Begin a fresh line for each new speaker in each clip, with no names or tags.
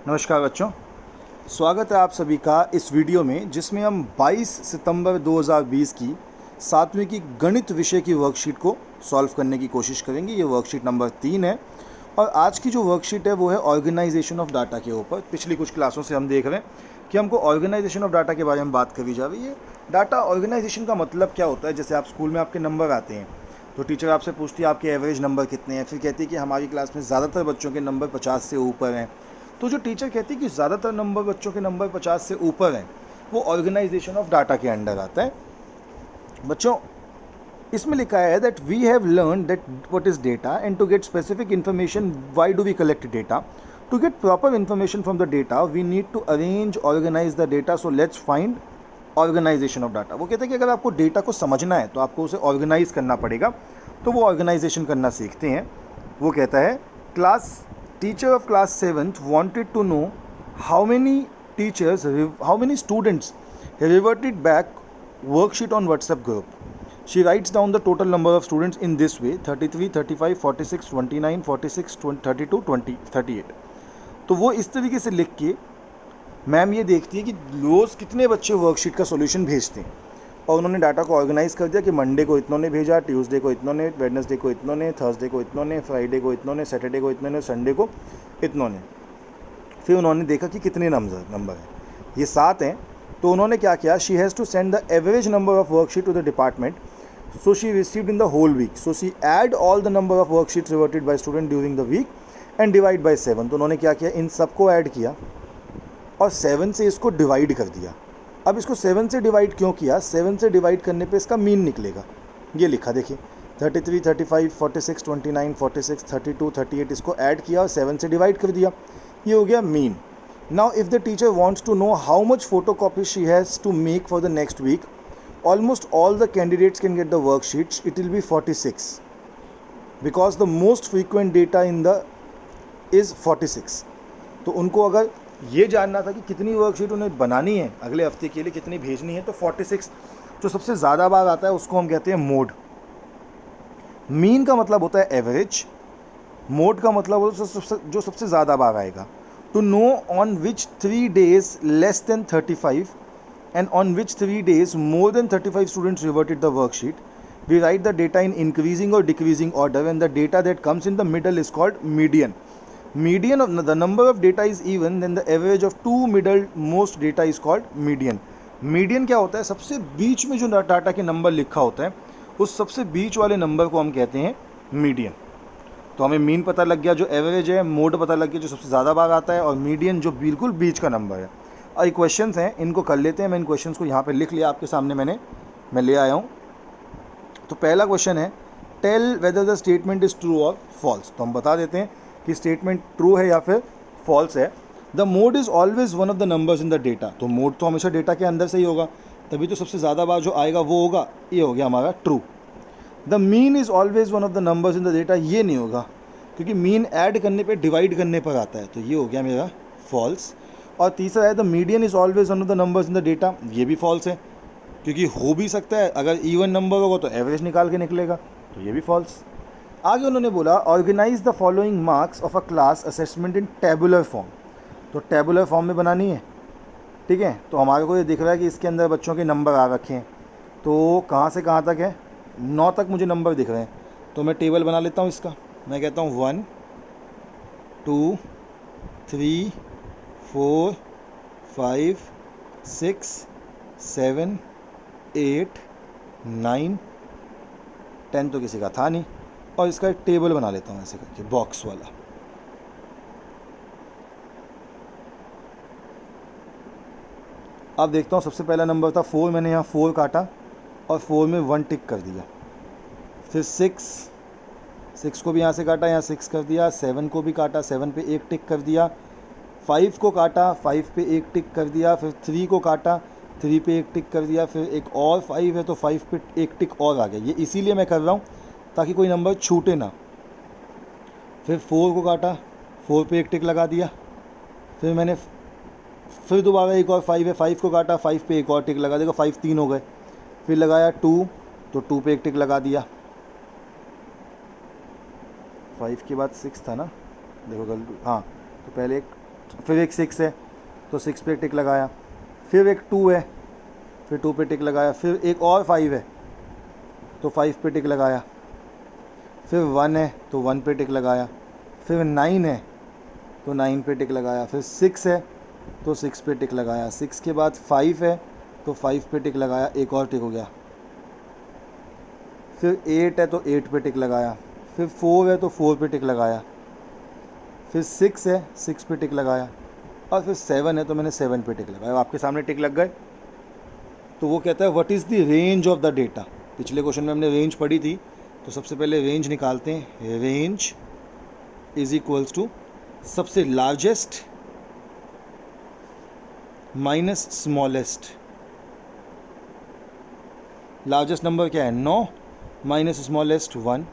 नमस्कार बच्चों, स्वागत है आप सभी का इस वीडियो में जिसमें हम 22 सितंबर 2020 की 7वीं की गणित विषय की वर्कशीट को सॉल्व करने की कोशिश करेंगे। ये वर्कशीट नंबर 3 है और आज की जो वर्कशीट है वो है ऑर्गेनाइजेशन ऑफ डाटा के ऊपर। पिछली कुछ क्लासों से हम देख रहे हैं कि हमको ऑर्गेनाइजेशन ऑफ डाटा के बारे में बात करी जा रही है। डाटा ऑर्गेनाइजेशन का मतलब क्या होता है? जैसे आप स्कूल में आपके नंबर आते हैं तो टीचर आपसे पूछती है आपके एवरेज नंबर कितने हैं, फिर कहती है कि हमारी क्लास में ज़्यादातर बच्चों के नंबर 50 से ऊपर हैं। तो जो टीचर कहती है कि ज़्यादातर नंबर बच्चों के नंबर 50 से ऊपर हैं, वो ऑर्गेनाइजेशन ऑफ डाटा के अंडर आता है। बच्चों, इसमें लिखा है that we have learn that what is data and to get specific information why do we collect data. To get proper information from the data we need to arrange organise the data. So let's find organisation of data. वो कहते हैं कि अगर आपको data को समझना है तो आपको उसे ऑर्गेनाइज करना पड़ेगा, तो वो ऑर्गेनाइजेशन करना सीखते हैं। वो कहता है teacher of class 7th wanted to know how many students have reverted back worksheet on WhatsApp group. She writes down the total number of students in this way: 33, 35, 46, 29, 46, 32, 20, 38. तो वो इस तरीके से लिख के मैम ये देखती है कि रोज़ कितने बच्चे वर्कशीट का सॉल्यूशन भेजते हैं, और उन्होंने डाटा को ऑर्गेनाइज़ कर दिया कि मंडे को इतनों ने भेजा, ट्यूसडे को इतनों ने, वेडनेसडे को इतनों ने, थर्सडे को इतनों ने, फ्राइडे को इतनों ने, सैटरडे को इतनों ने, संडे को इतनों ने। फिर उन्होंने देखा कि कितने नंबर हैं, ये 7 हैं। तो उन्होंने क्या किया, she has to send the average number of worksheet to the department, so she received in the whole week. So she add all the number of worksheet reverted by student during the week and divide by 7। तो उन्होंने क्या किया, इन सबको add किया और 7 से इसको divide कर दिया। अब इसको 7 से डिवाइड क्यों किया? 7 से डिवाइड करने पे इसका मीन निकलेगा। ये लिखा देखिए, 33, 35, 46, 29, 46, 32, 38 इसको ऐड किया और 7 से डिवाइड कर दिया। ये हो गया mean. Now if the teacher wants to know how much photo copy she has to make for the next week, almost all the candidates can get the worksheets. It will be 46 because the most frequent data in the is 46। तो उनको अगर ये जानना था कि कितनी worksheet उन्हें बनानी है अगले हफ्ते के लिए, कितनी भेजनी है, तो 46 जो सबसे ज़्यादा बार आता है उसको हम कहते हैं मोड। मीन का मतलब होता है एवरेज, मोड का मतलब होता है जो सबसे ज़्यादा बार आएगा। To know on which 3 days less than 35 and on which 3 days more than 35 students reverted the worksheet, we write the data in increasing और decreasing order and the data that comes in the middle is called median. Median of the number of data is even, then the average of two middle most data is called median. Median क्या होता है? सबसे बीच में जो data के number लिखा होता है उस सबसे बीच वाले नंबर को हम कहते हैं मीडियन। तो हमें मीन पता लग गया जो एवरेज है, मोड पता लग गया जो सबसे ज़्यादा बार आता है, और मीडियन जो बिल्कुल बीच का नंबर है। और ये क्वेश्चंस हैं, इनको कर लेते हैं। मैं इन क्वेश्चंस को यहाँ पे लिख लिया आपके सामने, मैं ले आया हूँ। तो पहला क्वेश्चन है, tell whether the statement is true और फॉल्स। तो हम बता देते हैं कि स्टेटमेंट ट्रू है या फिर फॉल्स है। The mode is always one of the numbers in the data. तो मोड तो हमेशा डेटा के अंदर से ही होगा, तभी तो सबसे ज़्यादा बार जो आएगा वो होगा। ये हो गया हमारा true. The mean is always one of the numbers in the data. ये नहीं होगा क्योंकि मीन ऐड करने पे, डिवाइड करने पर आता है, तो ये हो गया मेरा फॉल्स। और तीसरा है, the median is always one of the numbers in the data. ये भी फॉल्स है क्योंकि हो भी सकता है, अगर इवन नंबर होगा तो एवरेज निकाल के निकलेगा, तो ये भी फॉल्स। आगे उन्होंने बोला, organise the following marks of a class assessment in tabular form. तो टेबुलर फॉर्म में बनानी है, ठीक है। तो हमारे को ये दिख रहा है कि इसके अंदर बच्चों के नंबर आ रखे हैं। तो कहाँ से कहाँ तक है? 9 तक मुझे नंबर दिख रहे हैं। तो मैं टेबल बना लेता हूँ इसका। मैं कहता हूँ 1 2 3 4 5 6 7 8 9 10 तो किसी का था नहीं, और इसका एक टेबल बना लेता हूँ ऐसे करके, बॉक्स वाला। अब देखता हूँ, सबसे पहला नंबर था 4, मैंने यहाँ 4 काटा और 4 में 1 टिक कर दिया। फिर 6 को भी यहाँ से काटा, यहाँ 6 कर दिया। 7 को भी काटा, 7 पे 1 टिक कर दिया। 5 को काटा, 5 पे 1 टिक कर दिया। फिर 3 को काटा, 3 पे 1 टिक कर दिया। फिर एक और 5 है तो 5 पे 1 टिक और आ गया। ये इसीलिए मैं कर रहा हूँ ताकि कोई नंबर छूटे ना। फिर 4 को काटा, 4 पे 1 टिक लगा दिया। फिर मैंने फिर दोबारा एक और 5 है, 5 को काटा, 5 पे 1 और टिक लगा, देखो 5 3 हो गए। फिर लगाया 2, तो 2 पे 1 टिक लगा दिया। 5 के बाद 6 था ना, देखो गलती, हाँ। तो पहले एक फिर एक 6 है तो 6 पे टिक लगाया, फिर एक 2 है, फिर 2 पे टिक लगाया, फिर एक और 5 है तो 5 पे टिक लगाया, फिर 1 है तो 1 पे टिक लगाया, फिर 9 है तो 9 पे टिक लगाया, फिर 6 है तो 6 पे टिक लगाया, 6 के बाद 5 है तो 5 पे टिक लगाया, एक और टिक हो गया, फिर 8 है तो 8 पे टिक लगाया, फिर 4 है तो 4 पे टिक लगाया, फिर 6 है 6 पे टिक लगाया, और फिर 7 है तो मैंने 7 पे टिक लगाया। आपके सामने टिक लग गए। तो वो कहता है what is the range of the data. पिछले क्वेश्चन में हमने रेंज पढ़ी थी, तो सबसे पहले रेंज निकालते हैं। रेंज इज इक्वल्स टू सबसे largest minus smallest. Largest number क्या है 9, माइनस स्मॉलेस्ट 1,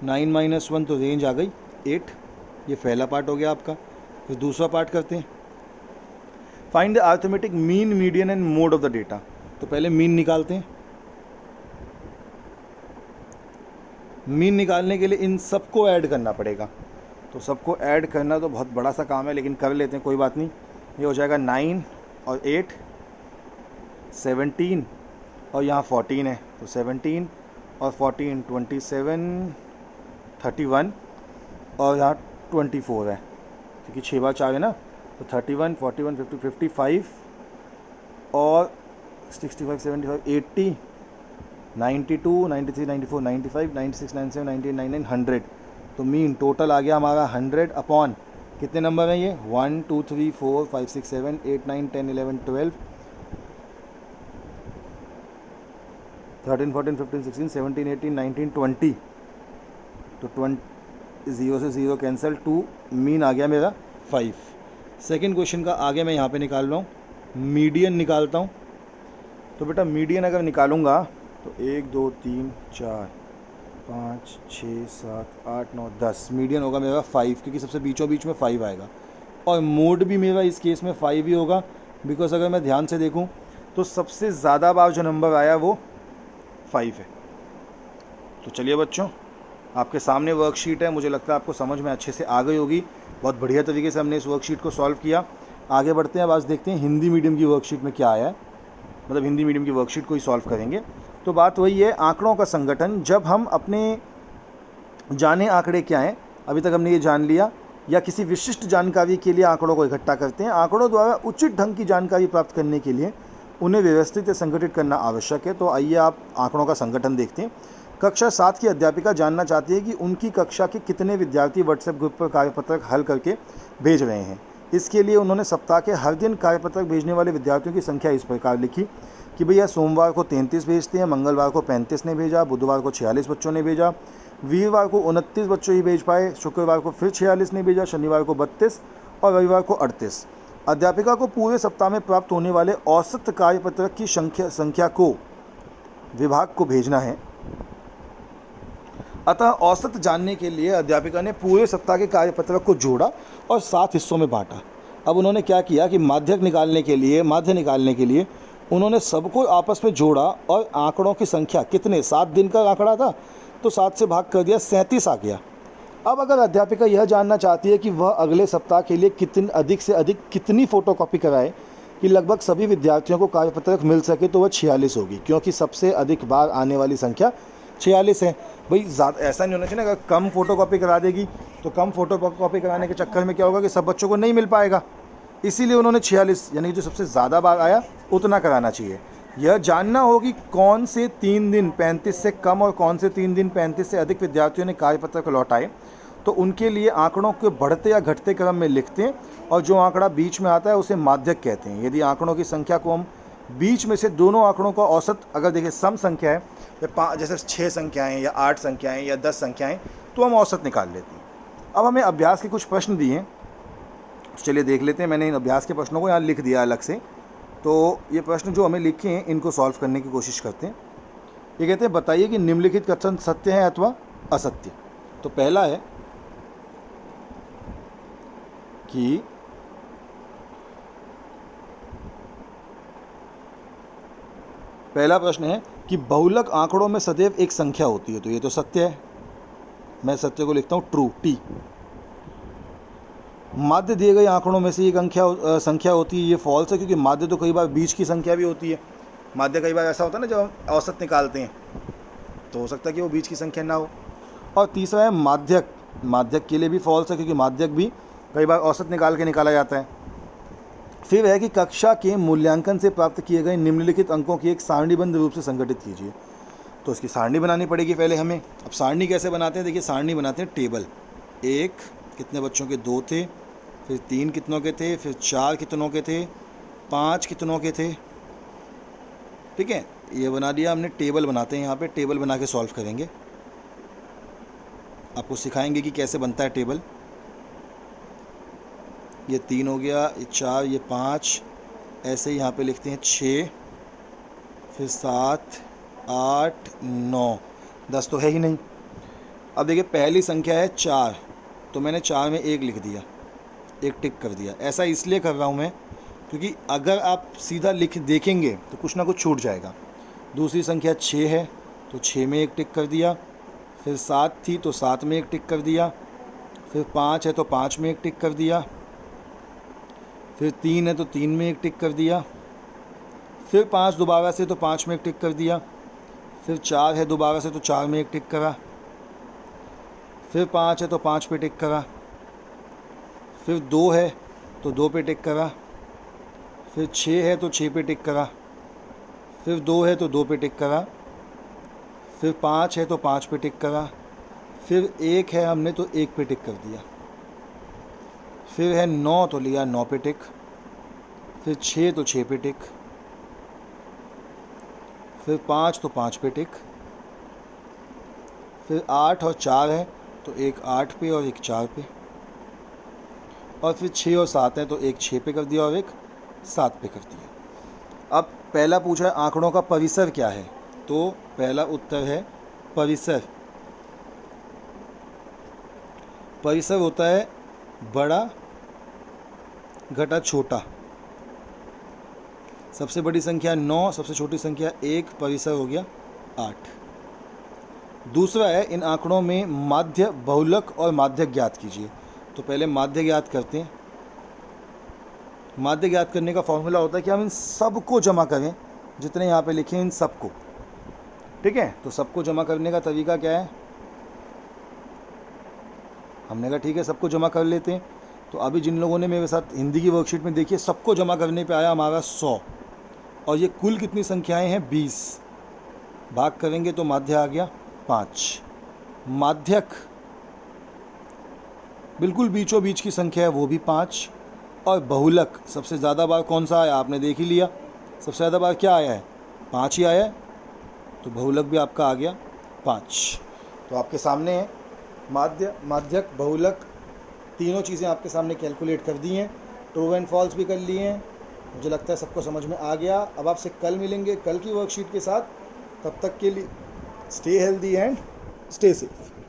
9 माइनस 1 तो रेंज आ गई 8। ये पहला पार्ट हो गया आपका। फिर दूसरा पार्ट करते हैं, find the arithmetic mean median and mode of the data. तो पहले मीन निकालते हैं। मीन निकालने के लिए इन सबको ऐड करना पड़ेगा। तो सबको ऐड करना तो बहुत बड़ा सा काम है, लेकिन कर लेते हैं, कोई बात नहीं। ये हो जाएगा 9 और 8 17 और यहाँ 14 है तो 17 और 14 27 31 और यहाँ 24 है, क्योंकि 6 बार 4 है ना। तो 31 41 50 55 और 65 75 80 92 93 94 95 96 97 98 99 100। तो मीन टोटल आ गया हमारा 100 अपॉन कितने नंबर हैं ये 1 2 3 4 5 6 7 8 9 10 11 12 13 14 15 16 17 18 19 20। तो 20 0 से 0 कैंसिल, 2 मीन आ गया मेरा 5। सेकेंड क्वेश्चन का आगे मैं यहाँ पे निकाल रहा हूँ, मीडियन निकालता हूँ। तो बेटा मीडियन अगर निकालूंगा तो 1 2 3 4 5 6 7 8 9 10, मीडियन होगा मेरा 5, क्योंकि सबसे बीचों बीच में 5 आएगा। और मोड भी मेरा इस केस में 5 ही होगा, बिकॉज अगर मैं ध्यान से देखूं तो सबसे ज़्यादा बार जो नंबर आया वो 5 है। तो चलिए बच्चों, आपके सामने वर्कशीट है, मुझे लगता है आपको समझ में अच्छे से आ गई होगी। बहुत बढ़िया तरीके से हमने इस वर्कशीट को सॉल्व किया। आगे बढ़ते हैं, अब आज देखते हैं हिंदी मीडियम की वर्कशीट में क्या आया है, मतलब हिंदी मीडियम की वर्कशीट को ही सॉल्व करेंगे। तो बात वही है, आंकड़ों का संगठन। जब हम अपने जाने आंकड़े क्या हैं, अभी तक हमने ये जान लिया, या किसी विशिष्ट जानकारी के लिए आंकड़ों को इकट्ठा करते हैं। आंकड़ों द्वारा उचित ढंग की जानकारी प्राप्त करने के लिए उन्हें व्यवस्थित या संगठित करना आवश्यक है। तो आइए आप आंकड़ों का संगठन देखते हैं। कक्षा 7 की अध्यापिका जानना चाहती है कि उनकी कक्षा के कितने विद्यार्थी व्हाट्सएप ग्रुप पर कार्यपत्रक हल करके भेज रहे हैं। इसके लिए उन्होंने सप्ताह के हर दिन कार्यपत्रक भेजने वाले विद्यार्थियों की संख्या इस प्रकार लिखी कि भैया सोमवार को 33 भेजते हैं, मंगलवार को 35 ने भेजा, बुधवार को 46 बच्चों ने भेजा, वीरवार को 29 बच्चों ही भेज पाए, शुक्रवार को फिर 46 ने भेजा, शनिवार को 32 और रविवार को 38। अध्यापिका को पूरे सप्ताह में प्राप्त होने वाले औसत कार्यपत्रक की संख्या को विभाग को भेजना है। अतः औसत जानने के लिए अध्यापिका ने पूरे सप्ताह के कार्यपत्रक को जोड़ा और 7 हिस्सों में बांटा। अब उन्होंने क्या किया कि माध्य निकालने के लिए उन्होंने सबको आपस में जोड़ा और आंकड़ों की संख्या कितने, 7 दिन का आंकड़ा था तो 7 से भाग कर दिया, 37 आ गया। अब अगर अध्यापिका यह जानना चाहती है कि वह अगले सप्ताह के लिए अधिक से अधिक कितनी फ़ोटोकॉपी कराए कि लगभग सभी विद्यार्थियों को कार्यपत्रक मिल सके, तो वह 46 होगी, क्योंकि सबसे अधिक बार आने वाली संख्या 46 है। भाई ज़्यादा ऐसा नहीं होना चाहिए ना, अगर कम फ़ोटोकॉपी करा देगी तो कम फ़ोटोकॉपी कराने के चक्कर में क्या होगा कि सब बच्चों को नहीं मिल पाएगा। इसीलिए उन्होंने 46 यानी कि जो सबसे ज़्यादा बार आया उतना कराना चाहिए। यह जानना हो कि कौन से 3 दिन 35 से कम और कौन से 3 दिन 35 से अधिक विद्यार्थियों ने कार्यपत्रक लौटाए, तो उनके लिए आंकड़ों के बढ़ते या घटते क्रम में लिखते हैं, और जो आंकड़ा बीच में आता है उसे माध्यक कहते हैं। यदि आंकड़ों की संख्या को हम बीच में से दोनों आंकड़ों का औसत, अगर देखिए सम संख्या है जैसे 6 संख्याएँ या 8 संख्याएँ या 10 संख्याएँ, तो हम औसत निकाल लेते हैं। अब हमें अभ्यास के कुछ प्रश्न दिए हैं, चलिए देख लेते हैं। मैंने इन अभ्यास के प्रश्नों को यहाँ लिख दिया अलग से। तो ये प्रश्न जो हमें लिखे हैं इनको सॉल्व करने की कोशिश करते हैं। ये कहते हैं बताइए कि निम्नलिखित कथन सत्य है अथवा असत्य। तो पहला है कि पहला प्रश्न है कि बहुलक आंकड़ों में सदैव एक संख्या होती है। तो ये तो सत्य है, मैं सत्य को लिखता हूँ ट्रू, टी। माध्य दिए गए आंकड़ों में से एक संख्या होती है, ये फॉल्स है, क्योंकि माध्य तो कई बार बीच की संख्या भी होती है। माध्य कई बार ऐसा होता है ना, जब हम औसत निकालते हैं तो हो सकता है कि वो बीच की संख्या ना हो। और तीसरा है माध्यक। माध्यक के लिए भी फॉल्स है, क्योंकि माध्यक भी कई बार औसत निकाल के निकाला जाता है। फिर है कि कक्षा के मूल्यांकन से प्राप्त किए गए निम्नलिखित अंकों की एक सारणीबद्ध रूप से संगठित कीजिए। तो इसकी सारणी बनानी पड़ेगी पहले हमें। अब सारणी कैसे बनाते हैं, देखिए सारणी बनाते हैं टेबल। 1 कितने बच्चों के 2 थे, फिर 3 कितनों के थे, फिर 4 कितनों के थे, 5 कितनों के थे। ठीक है, ये बना दिया हमने। टेबल बनाते हैं, यहाँ पे टेबल बना के सॉल्व करेंगे। आपको सिखाएंगे कि कैसे बनता है टेबल। ये 3 हो गया, ये 4, ये 5, ऐसे ही यहाँ पे लिखते हैं 6, फिर 7, 8, 9, 10 तो है ही नहीं। अब देखिए पहली संख्या है 4, तो मैंने 4 में 1 लिख दिया, 1 टिक कर दिया। ऐसा इसलिए कर रहा हूँ मैं क्योंकि अगर आप सीधा लिख देखेंगे तो कुछ ना कुछ छूट जाएगा। दूसरी संख्या 6 है, तो 6 में 1 टिक कर दिया। फिर 7 थी तो 7 में 1 टिक कर दिया। फिर 5 है तो 5 में 1 टिक कर दिया। फिर 3 है तो 3 में 1 टिक कर दिया। फिर 5 दोबारा से तो 5 में 1 टिक कर दिया। फिर 4 है दोबारा से तो 4 में 1 टिक करा। फिर 5 है तो 5 पे टिक करा। फिर 2 है तो 2 पे टिक करा। फिर 6 है तो 6 पे टिक करा। फिर 2 है तो 2 पे टिक करा। फिर 5 है तो 5 पे टिक करा। फिर 1 है हमने तो 1 पे टिक कर दिया। फिर है 9 तो लिया 9 पे टिक। फिर 6 तो 6 पे टिक। फिर 5 तो 5 पे टिक। फिर 8 और 4 है तो एक 8 पे और एक 4 पे। और फिर 6 और 7 है तो एक 6 पे कर दिया और एक 7 पे कर दिया। अब पहला पूछा है आंकड़ों का परिसर क्या है, तो पहला उत्तर है परिसर। परिसर होता है बड़ा घटा छोटा। सबसे बड़ी संख्या 9, सबसे छोटी संख्या 1, परिसर हो गया 8। दूसरा है इन आंकड़ों में माध्य, बहुलक और माध्यक ज्ञात कीजिए। तो पहले माध्य ज्ञात करते हैं। माध्य ज्ञात करने का फॉर्मूला होता है कि हम इन सबको जमा करें, जितने यहाँ पे लिखे हैं इन सबको। ठीक है, तो सबको जमा करने का तरीका क्या है, हमने कहा ठीक है सबको जमा कर लेते हैं। तो अभी जिन लोगों ने मेरे साथ हिंदी की वर्कशीट में देखिए, सबको जमा करने पे आया हमारा 100, और ये कुल कितनी संख्याएं हैं 20। भाग करेंगे तो माध्य आ गया 5। माध्यक बिल्कुल बीचों बीच की संख्या है, वो भी 5। और बहुलक सबसे ज़्यादा बार कौन सा आया, आपने देख ही लिया, सबसे ज़्यादा बार क्या आया है, 5 ही आया है, तो बहुलक भी आपका आ गया 5। तो आपके सामने है माध्य, माध्यक, बहुलक, तीनों चीज़ें आपके सामने कैलकुलेट कर दी हैं। ट्रू एंड फॉल्स भी कर लिए हैं। मुझे लगता है सबको समझ में आ गया। अब आपसे कल मिलेंगे कल की वर्कशीट के साथ। तब तक के लिए stay healthy and stay safe.